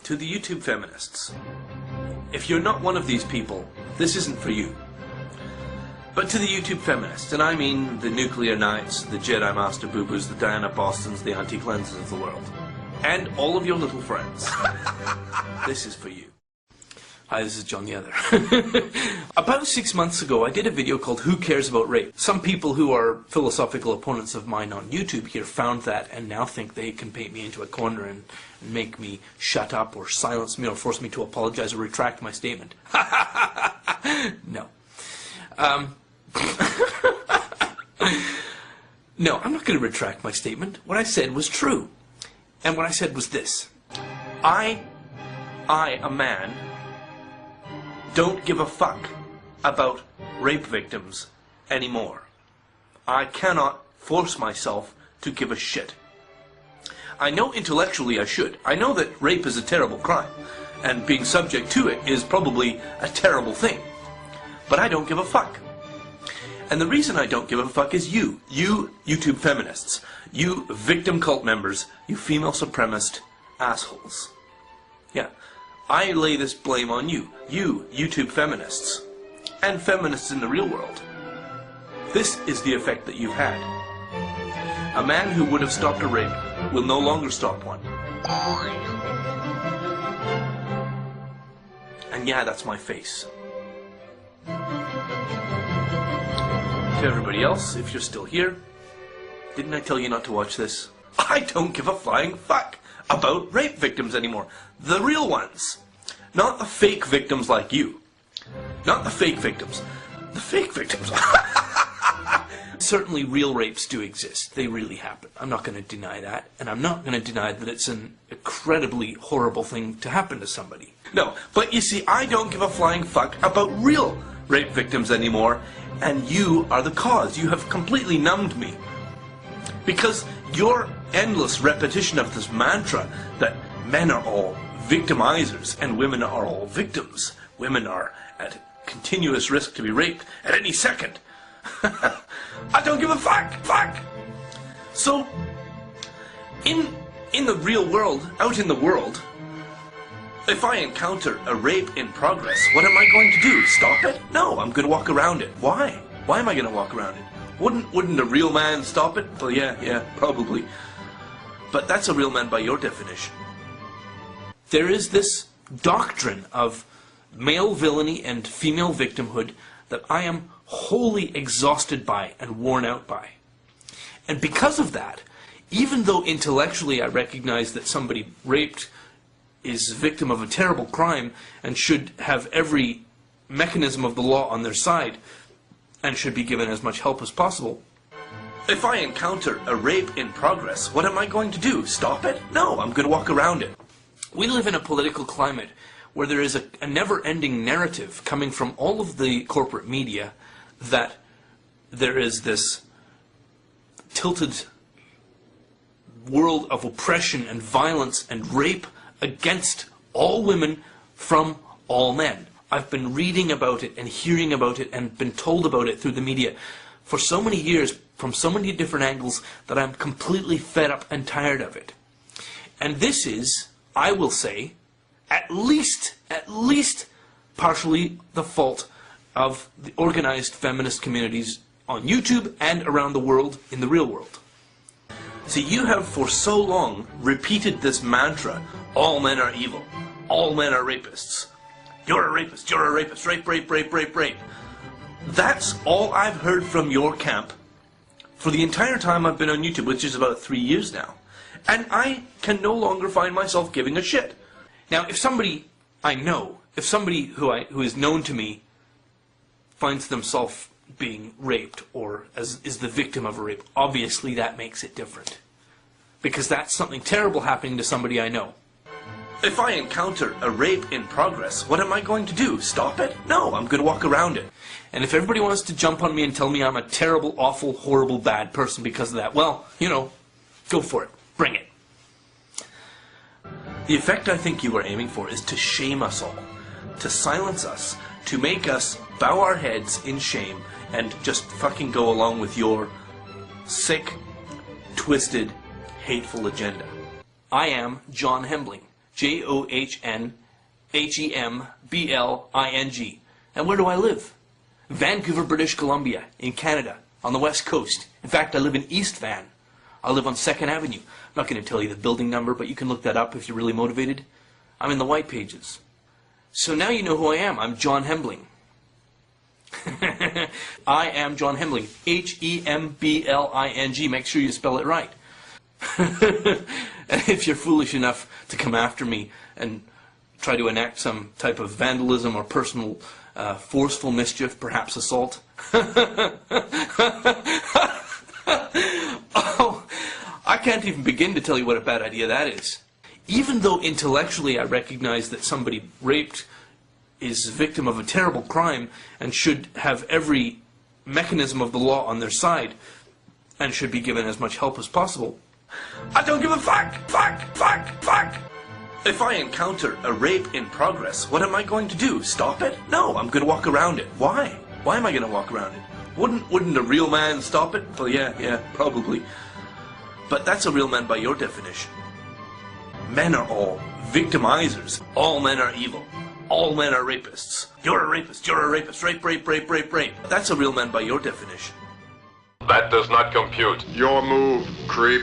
to the YouTube feminists. If you're not one of these people, this isn't for you. But to the YouTube feminists, and I mean the Nuclear Knights, the Jedi Master Boo-Boos, the Diana Bostons, the Auntie Cleanses of the world, and all of your little friends, this is for you. Hi, this is JohnTheOther. About 6 months ago, I did a video called Who Cares About Rape? Some people who are philosophical opponents of mine on YouTube here found that and now think they can paint me into a corner and make me shut up or silence me or force me to apologize or retract my statement. No. No, I'm not going to retract my statement. What I said was true. And what I said was this. I, a man, don't give a fuck about rape victims anymore. I cannot force myself to give a shit. I know intellectually I should. I know that rape is a terrible crime, and being subject to it is probably a terrible thing. But I don't give a fuck. And the reason I don't give a fuck is you YouTube feminists, you victim cult members, you female supremacist assholes. Yeah. I lay this blame on you YouTube feminists, and feminists in the real world. This is the effect that you've had. A man who would have stopped a rape will no longer stop one. And yeah, that's my face. To everybody else, if you're still here, didn't I tell you not to watch this? I don't give a flying fuck about rape victims anymore. The real ones. Not the fake victims like you. Not the fake victims. The fake victims. Certainly real rapes do exist. They really happen. I'm not going to deny that. And I'm not going to deny that it's an incredibly horrible thing to happen to somebody. No, but you see, I don't give a flying fuck about real rape victims anymore. And you are the cause. You have completely numbed me. Because your endless repetition of this mantra that men are all victimizers and women are all victims. Women are at continuous risk to be raped at any second. I don't give a fuck. So, in the real world, out in the world, if I encounter a rape in progress, what am I going to do? Stop it? No, I'm going to walk around it. Why? Why am I going to walk around it? Wouldn't a real man stop it? Well, yeah, probably. But that's a real man by your definition. There is this doctrine of male villainy and female victimhood that I am wholly exhausted by and worn out by. And because of that, even though intellectually I recognize that somebody raped is a victim of a terrible crime and should have every mechanism of the law on their side and should be given as much help as possible, if I encounter a rape in progress, what am I going to do? Stop it? No, I'm going to walk around it. We live in a political climate where there is a never-ending narrative coming from all of the corporate media that there is this tilted world of oppression and violence and rape against all women from all men. I've been reading about it and hearing about it and been told about it through the media for so many years from so many different angles that I'm completely fed up and tired of it. And this is, I will say, at least partially the fault of the organized feminist communities on YouTube and around the world in the real world. See, you have for so long repeated this mantra, all men are evil, all men are rapists. You're a rapist, rape, rape, rape, rape, rape. That's all I've heard from your camp for the entire time I've been on YouTube, which is about 3 years now. And I can no longer find myself giving a shit. Now, if somebody I know, if somebody who is known to me finds themselves being raped or is the victim of a rape, obviously that makes it different. Because that's something terrible happening to somebody I know. If I encounter a rape in progress, what am I going to do? Stop it? No, I'm going to walk around it. And if everybody wants to jump on me and tell me I'm a terrible, awful, horrible, bad person because of that, well, you know, go for it. Bring it. The effect I think you are aiming for is to shame us all, to silence us, to make us bow our heads in shame and just fucking go along with your sick, twisted, hateful agenda. I am John Hembling, JohnHembling. And where do I live? Vancouver, British Columbia, in Canada, on the west coast. In fact, I live in East Van. I live on 2nd Avenue. I'm not going to tell you the building number, but you can look that up if you're really motivated. I'm in the white pages. So now you know who I am. I'm John Hembling. I am John Hembling. Hembling. Make sure you spell it right. And if you're foolish enough to come after me and try to enact some type of vandalism or personal forceful mischief, perhaps assault. Oh, I can't even begin to tell you what a bad idea that is. Even though intellectually I recognize that somebody raped is a victim of a terrible crime and should have every mechanism of the law on their side and should be given as much help as possible, I don't give a fuck! If I encounter a rape in progress, what am I going to do? Stop it? No, I'm going to walk around it. Why? Why am I going to walk around it? Wouldn't a real man stop it? Well, yeah, probably. But that's a real man by your definition. Men are all victimizers. All men are evil. All men are rapists. You're a rapist. You're a rapist. Rape. That's a real man by your definition. That does not compute. Your move, creep.